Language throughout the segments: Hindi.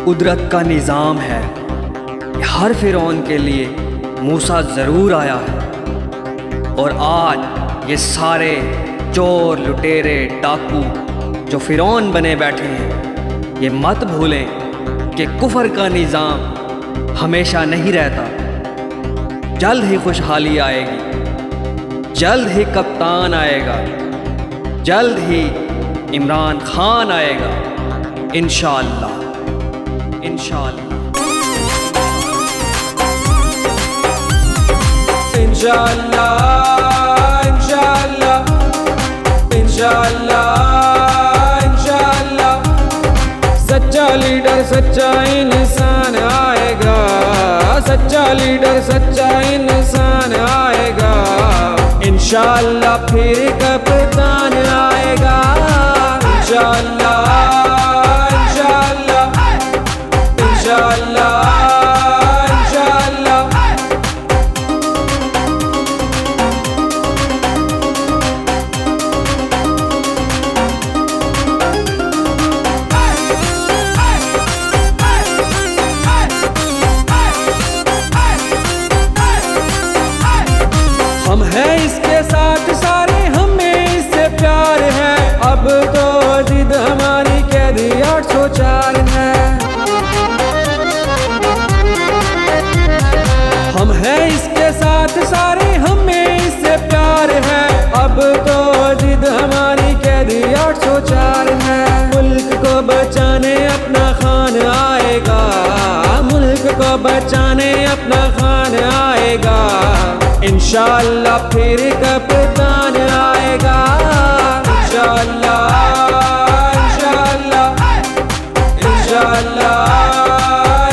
कुदरत का निज़ाम है। हर फ़िरौन के लिए मूसा ज़रूर आया है। और आज ये सारे चोर, लुटेरे, डाकू जो फ़िरौन बने बैठे हैं, ये मत भूलें कि कुफ़र का निज़ाम हमेशा नहीं रहता। जल्द ही खुशहाली आएगी, जल्द ही कप्तान आएगा, जल्द ही इमरान खान आएगा, इंशाअल्लाह इंशाअल्लाह इंशाअल्लाह इंशाअल्लाह इंशाअल्लाह इंशाअल्लाह। सच्चा लीडर सच्चा इंसान आएगा, सच्चा लीडर सच्चा इंसान आएगा, इंशाअल्लाह फिर कप्तान आएगा, इंशाअल्लाह इंशाअल्लाह इंशाअल्लाह इंशाअल्लाह। हम हैं इसके साथ सारे, हमें इससे प्यार है। अब तो जिद हमारी कैदी 804 है। हम हैं इसके साथ सारे, हमें इससे प्यार है। अब तो जिद हमारी कैदी 804 है। मुल्क को बचाने अपना खान आएगा, मुल्क को बचाने अपना खान आएगा, इंशाअल्लाह फिर कप्तान आएगा, इंशाअल्लाह इंशाअल्लाह इंशाअल्लाह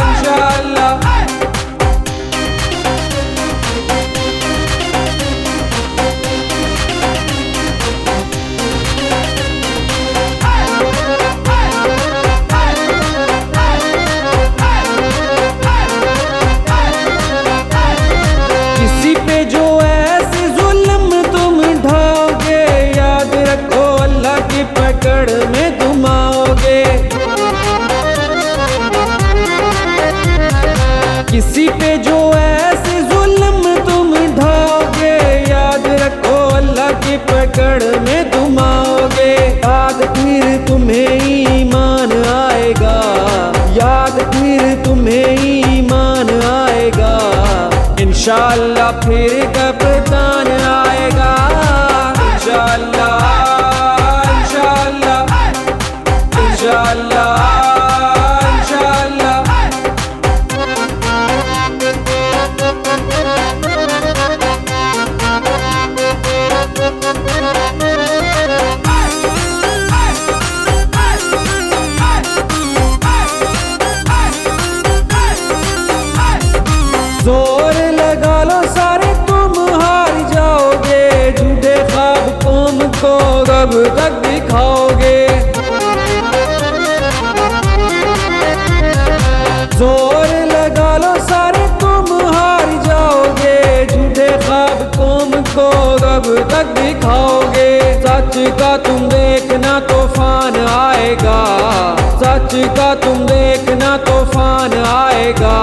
इंशाअल्लाह। किसी पे जो ऐसे जुल्म तुम ढाओगे, याद रखो अल्लाह की पकड़ में तुम आओगे। किसी पे जो ऐसे जुल्म तुम ढाओगे, याद रखो अल्लाह की पकड़ में तुम आओगे। याद फिर तुम्हें ईमान आएगा, याद फिर तुम्हें ईमान आएगा, इंशाअल्लाह फिर कप्तान आएगा, इंशाअल्लाह इंशाअल्लाह इंशाअल्लाह इंशाअल्लाह। जोर लगा लो सारे, तुम हार जाओगे। झूठे ख्वाब कौम को कब तक दिखाओगे। जोर लगा लो सारे, तुम हार जाओगे। झूठे ख्वाब कौम को कब तक दिखाओगे। सच का तुम देखना तूफान आएगा, सच का तुम देखना तूफान आएगा,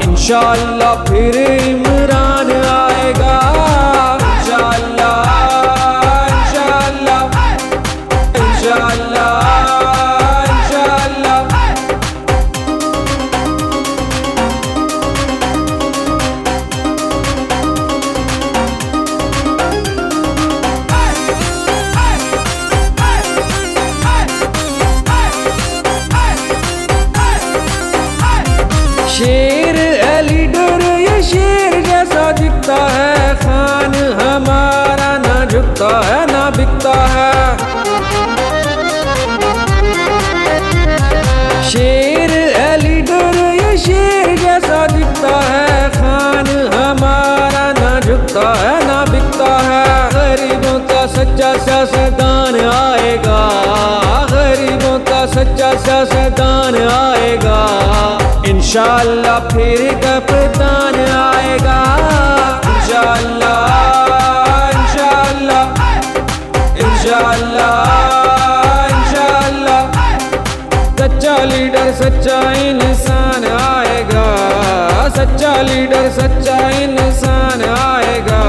इंशाअल्लाह फिर इमरान आएगा, इंशाअल्लाह इंशाअल्लाह इंशाअल्लाह इंशाअल्लाह। शेर है लीडर, ये शेर जैसा दिखता है। खान हमारा ना झुकता है ना बिकता है। शेर है लीडर, ये शेर जैसा दिखता है। खान हमारा ना झुकता है ना बिकता है। गरीबों का सच्चा सियासतदान आएगा, गरीबों का सच्चा सियासतदान आएगा, इंशाअल्लाह फिर कप्तान आएगा, इंशाअल्लाह इंशाअल्लाह इंशाअल्लाह इंशाअल्लाह। सच्चा लीडर सच्चा इंसान आएगा, सच्चा लीडर सच्चा इंसान आएगा।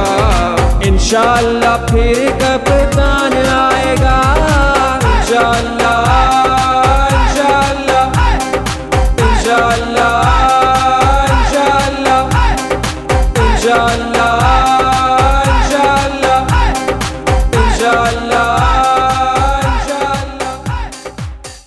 इंशाअल्लाह फिर कभी